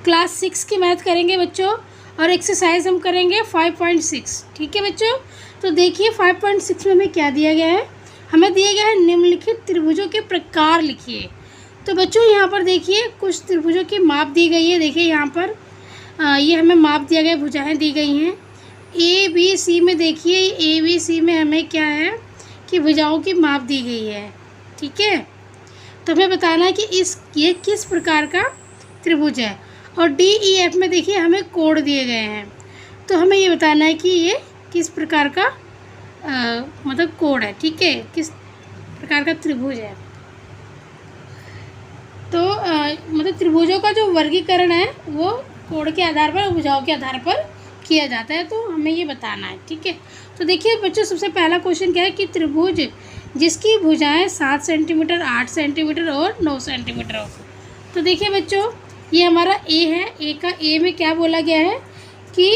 Class 6 की math करेंगे बच्चों, और एक्सरसाइज हम करेंगे 5.6। ठीक है बच्चों, तो देखिए 5.6 में हमें क्या दिया गया है। हमें दिया गया है निम्नलिखित त्रिभुजों के प्रकार लिखिए। तो बच्चों यहाँ पर देखिए कुछ त्रिभुजों की माप दी गई है। देखिए यहाँ पर ये हमें माप दिया गया, भुजाएं दी गई हैं ए बी सी में। देखिए ए बी सी में हमें क्या है कि भुजाओं की माप दी गई है। ठीक है, तो हमें बताना है कि ये किस प्रकार का त्रिभुज है। और डी ई एफ में देखिए हमें कोण दिए गए हैं, तो हमें ये बताना है कि ये किस प्रकार का मतलब कोण है। ठीक है, किस प्रकार का त्रिभुज है। तो मतलब त्रिभुजों का जो वर्गीकरण है वो कोण के आधार पर, भुजाओं के आधार पर किया जाता है, तो हमें ये बताना है। ठीक है, तो देखिए बच्चों सबसे पहला क्वेश्चन क्या है कि त्रिभुज जिसकी भुजाएं 7 सेंटीमीटर, 8 सेंटीमीटर और 9 सेंटीमीटर हो। तो देखिए बच्चों ये हमारा ए है। ए का ए में क्या बोला गया है कि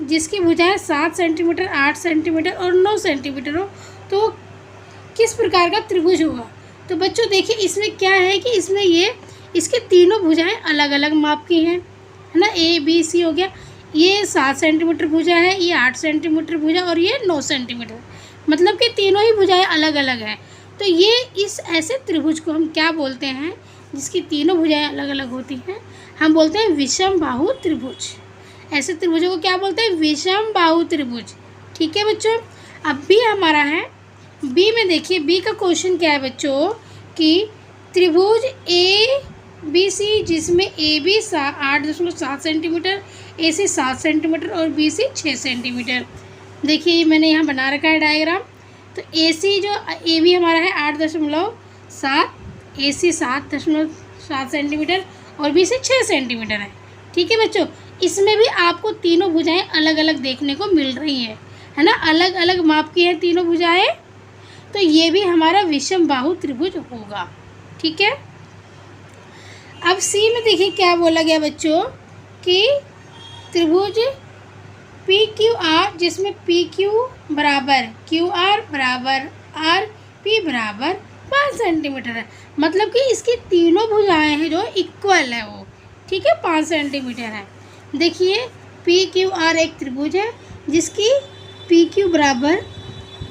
जिसकी भुजाएं 7 सेंटीमीटर, 8 सेंटीमीटर और 9 सेंटीमीटर हो, तो किस प्रकार का त्रिभुज होगा। तो बच्चों देखिए इसमें क्या है कि इसमें ये इसके तीनों भुजाएं अलग अलग माप की हैं, है ना। ए बी सी हो गया, ये 7 सेंटीमीटर भुजा है, ये 8 सेंटीमीटर भुजा और ये 9 सेंटीमीटर, मतलब कि तीनों ही भुजाएं अलग अलग हैं। तो ये इस ऐसे त्रिभुज को हम क्या बोलते हैं जिसकी तीनों भुजाएं अलग अलग होती हैं, हम बोलते हैं विषम बाहु त्रिभुज। ऐसे त्रिभुजों को क्या बोलते हैं, विषम बाहु त्रिभुज। ठीक है बच्चों, अब बी हमारा है। बी में देखिए बी का क्वेश्चन क्या है बच्चों कि त्रिभुज ए बी सी जिसमें A B 8.7 centimetre, A C 7 centimetre और बी सी 6 सेंटीमीटर। देखिए ये मैंने यहाँ बना रखा है डायग्राम। तो ए सी जो ए बी हमारा है 8.7, ए सी 7.7 सेंटीमीटर और बी सी 6 सेंटीमीटर है। ठीक है बच्चों, इसमें भी आपको तीनों भुजाएं अलग अलग देखने को मिल रही हैं, है ना। अलग अलग माप की है तीनों भुजाएं, तो ये भी हमारा विषम बाहु त्रिभुज होगा। ठीक है, अब सी में देखिए क्या बोला गया बच्चों कि त्रिभुज पी क्यू आर जिसमें पी क्यू बराबर क्यू आर बराबर आर पी बराबर 5 सेंटीमीटर है, मतलब कि इसकी तीनों भुजाएं हैं जो इक्वल है वो। ठीक है, 5 सेंटीमीटर है। देखिए पी क्यू आर एक त्रिभुज है जिसकी पी क्यू बराबर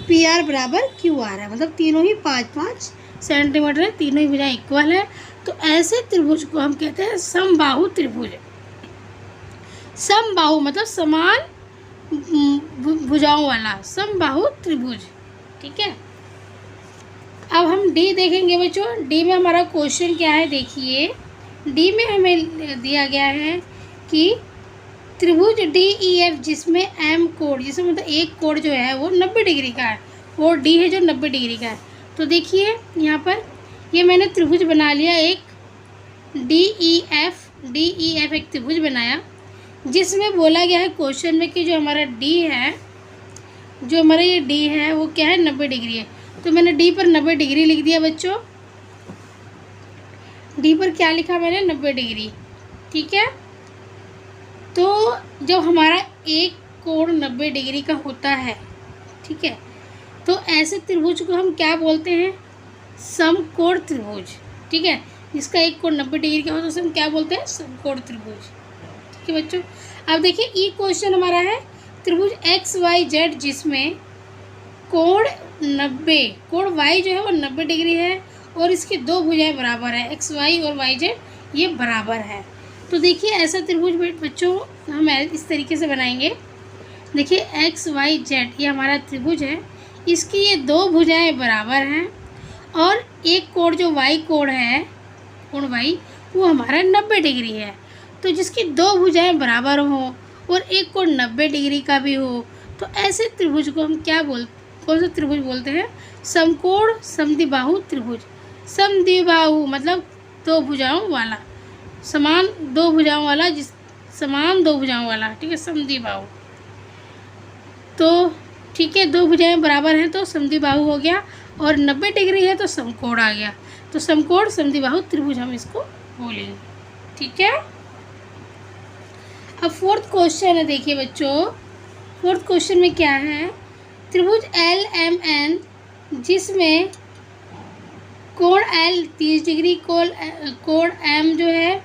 पी आर बराबर क्यू आर है, मतलब तीनों ही 5-5 सेंटीमीटर है, तीनों ही भुजाएं इक्वल है। तो ऐसे त्रिभुज को हम कहते हैं समबाहु त्रिभुज। समबाहु मतलब समान भुजाओं वाला समबाहु त्रिभुज। ठीक है, अब हम डी देखेंगे बच्चों। डी में हमारा क्वेश्चन क्या है, देखिए डी में हमें दिया गया है कि त्रिभुज डी ई एफ जिसमें एम कोण, जिसमें मतलब एक कोण जो है वो 90 डिग्री का है, और डी है जो 90 डिग्री का है। तो देखिए यहाँ पर ये मैंने त्रिभुज बना लिया एक डी ई एफ एक त्रिभुज बनाया, जिसमें बोला गया है क्वेश्चन में कि जो हमारा डी है, जो हमारा ये डी है वो क्या है 90 डिग्री है। तो मैंने डी पर 90 डिग्री लिख दिया बच्चों। डी पर क्या लिखा मैंने 90 डिग्री। ठीक है, तो जब हमारा एक कोण 90 डिग्री का होता है, ठीक है, तो ऐसे त्रिभुज को हम क्या बोलते हैं, समकोण त्रिभुज। ठीक है, जिसका एक कोण 90 डिग्री का हो तो उसे हम क्या बोलते हैं, समकोण त्रिभुज। ठीक है बच्चों, अब देखिए ई क्वेश्चन हमारा है त्रिभुज एक्स वाई जेड जिसमें कोण 90, कोण वाई जो है वो 90 डिग्री है और इसकी दो भुजाएं बराबर है, एक्स वाई और वाई जेड ये बराबर है। तो देखिए ऐसा त्रिभुज बच्चों हम इस तरीके से बनाएंगे। देखिए एक्स वाई जेड ये हमारा त्रिभुज है, इसकी ये दो भुजाएं बराबर हैं और एक कोण जो वाई कोण है, कोण वाई वो हमारा 90 डिग्री है। तो जिसकी दो भुजाएं बराबर हों और एक कोण 90 डिग्री का भी हो, तो ऐसे त्रिभुज को हम क्या कौन सा त्रिभुज बोलते हैं, समकोण समद्विबाहु त्रिभुज। समद्विबाहु मतलब दो भुजाओं वाला, समान दो भुजाओं वाला, समान दो भुजाओं वाला। ठीक है, समद्विबाहु। तो ठीक है, दो भुजाएं बराबर हैं तो समद्विबाहु हो गया, और 90 डिग्री है तो समकोण आ गया। तो समकोण समद्विबाहु त्रिभुज हम इसको बोलेंगे। ठीक है, अब फोर्थ क्वेश्चन है। देखिए बच्चों फोर्थ क्वेश्चन में क्या है, त्रिभुज एल एम एन जिसमें कोण एल 30 डिग्री, कोण एम जो है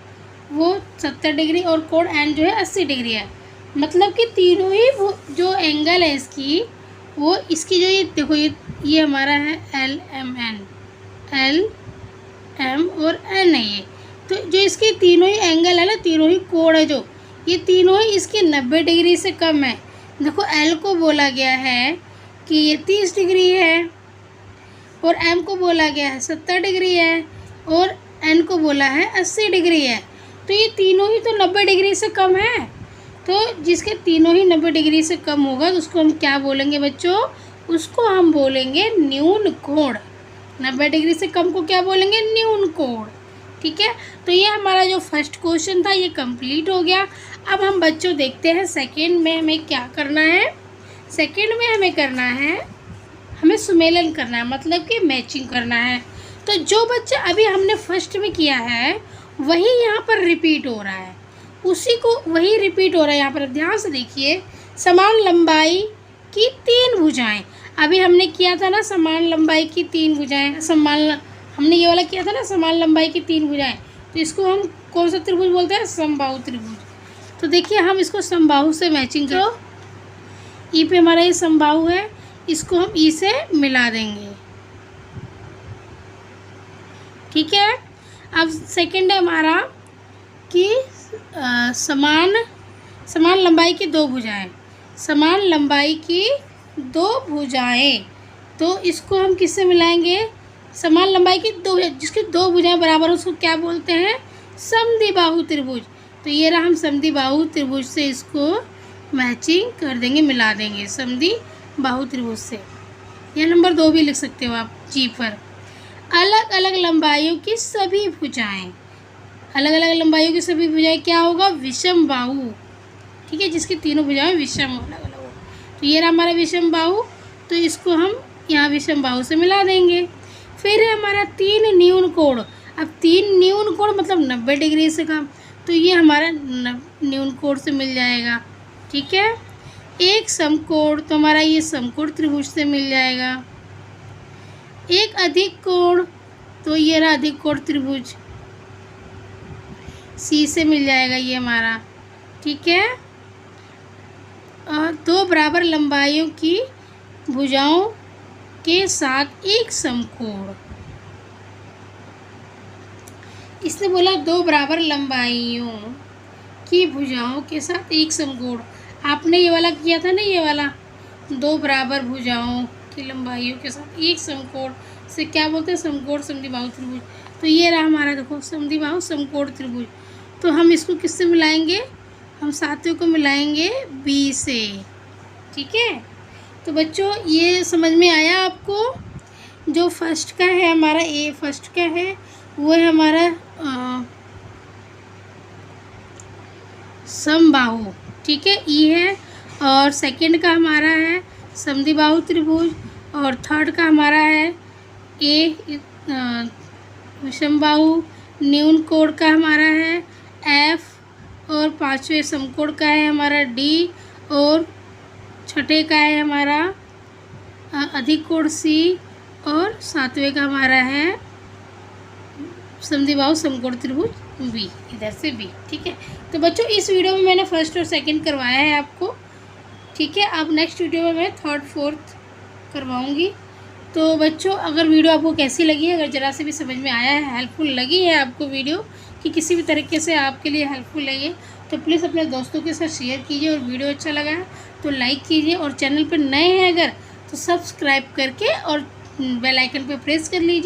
वो 70 डिग्री और कोण एन जो है 80 डिग्री है। मतलब कि तीनों ही वो जो एंगल है इसकी, वो इसकी जो ये देखो ये हमारा है एल एम और एन है ये। तो जो इसके तीनों ही एंगल है ना, तीनों ही कोण है जो, ये तीनों ही इसके 90 डिग्री से कम है। देखो एल को बोला गया है कि ये 30 डिग्री है, और एम को बोला गया है 70 डिग्री है, और एन को बोला है 80 डिग्री है। तो ये तीनों ही तो 90 डिग्री से कम है। तो जिसके तीनों ही 90 डिग्री से कम होगा तो उसको हम क्या बोलेंगे बच्चों? उसको हम बोलेंगे न्यून कोण। 90 डिग्री से कम को क्या बोलेंगे? न्यून कोण। ठीक है, तो ये हमारा जो फर्स्ट क्वेश्चन था ये कंप्लीट हो गया। अब हम बच्चों देखते हैं सेकंड में हमें क्या करना है। सेकंड में हमें करना है, हमें सुमेलन करना है, मतलब कि मैचिंग करना है। तो जो बच्चे अभी हमने फर्स्ट में किया है वही यहाँ पर रिपीट हो रहा है, उसी को वही रिपीट हो रहा है। यहाँ पर ध्यान से देखिए, समान लंबाई की 3 भुजाएं। अभी हमने किया था ना समान लंबाई की 3 भुजाएं, हमने ये वाला किया था ना समान लंबाई की 3 भुजाएं। तो इसको हम कौन सा त्रिभुज बोलते हैं? समबाहु त्रिभुज। तो देखिए हम इसको समबाहु से मैचिंग करो। ई पे हमारा ये समबाहु है, इसको हम ई से मिला देंगे। ठीक है, अब सेकंड है हमारा कि समान लंबाई की 2 भुजाएं। समान लंबाई की 2 भुजाएं, तो इसको हम किससे मिलाएंगे? समान लंबाई की 2, जिसकी 2 भुजाएं बराबर उसको क्या बोलते हैं? समद्विबाहु त्रिभुज। तो ये रहा, हम समद्विबाहु त्रिभुज से इसको मैचिंग कर देंगे, मिला देंगे समद्विबाहु त्रिभुज से। या नंबर 2 भी लिख सकते हो आप जी पर। अलग अलग लंबाइयों की सभी भुजाएं, अलग अलग लंबाइयों की सभी भुजाएं क्या होगा? विषम बाहु। ठीक है, जिसकी तीनों भुजाएं विषम अलग अलग हो। तो ये रहा हमारा विषम बाहु, तो इसको हम यहाँ विषम बाहु से मिला देंगे। फिर है हमारा 3 न्यून कोण। अब 3 न्यून कोण मतलब 90 डिग्री से कम, तो ये हमारा न्यून कोण से मिल जाएगा। ठीक है, एक समकोण, तो हमारा ये समकोण त्रिभुज से मिल जाएगा। एक अधिक कोण, तो ये रहा अधिक कोण त्रिभुज, सी से मिल जाएगा ये हमारा। ठीक है, और 2 बराबर लंबाइयों की भुजाओं के साथ एक समकोण। इसने बोला 2 बराबर लंबाइयों की भुजाओं के साथ एक समकोण। आपने ये वाला किया था ना, ये वाला 2 बराबर भुजाओं की लंबाइयों के साथ एक समकोण से क्या बोलते हैं? समकोण समद्विबाहु त्रिभुज। तो ये रहा हमारा, देखो समद्विबाहु समकोण त्रिभुज। तो हम इसको किससे मिलाएंगे? हम साथियों को मिलाएंगे बी से। ठीक है, तो बच्चों ये समझ में आया आपको? जो फर्स्ट का है हमारा, ए फर्स्ट का है वो है हमारा समबाहु। ठीक है, ई है। और सेकंड का हमारा है समद्विबाहु त्रिभुज, और थर्ड का हमारा है ए विषमबाहु। न्यून कोण का हमारा है एफ, और 5वें समकोण का है हमारा डी, और छठे का है हमारा अधिक कोण सी, और 7वें का हमारा है समद्विबाहु समकोण त्रिभुज बी, इधर से बी। ठीक है, तो बच्चों इस वीडियो में मैंने फर्स्ट और सेकंड करवाया है आपको। ठीक है, अब नेक्स्ट वीडियो में मैं थर्ड फोर्थ करवाऊंगी। तो बच्चों अगर वीडियो आपको कैसी लगी है, अगर ज़रा से भी समझ में आया है, हेल्पफुल लगी है आपको वीडियो, कि किसी भी तरीके से आपके लिए हेल्पफुल लगी है, तो प्लीज़ अपने दोस्तों के साथ शेयर कीजिए। और वीडियो अच्छा लगा है तो लाइक कीजिए, और चैनल पर नए हैं अगर तो सब्सक्राइब करके और बेल आइकन पर प्रेस कर लीजिए।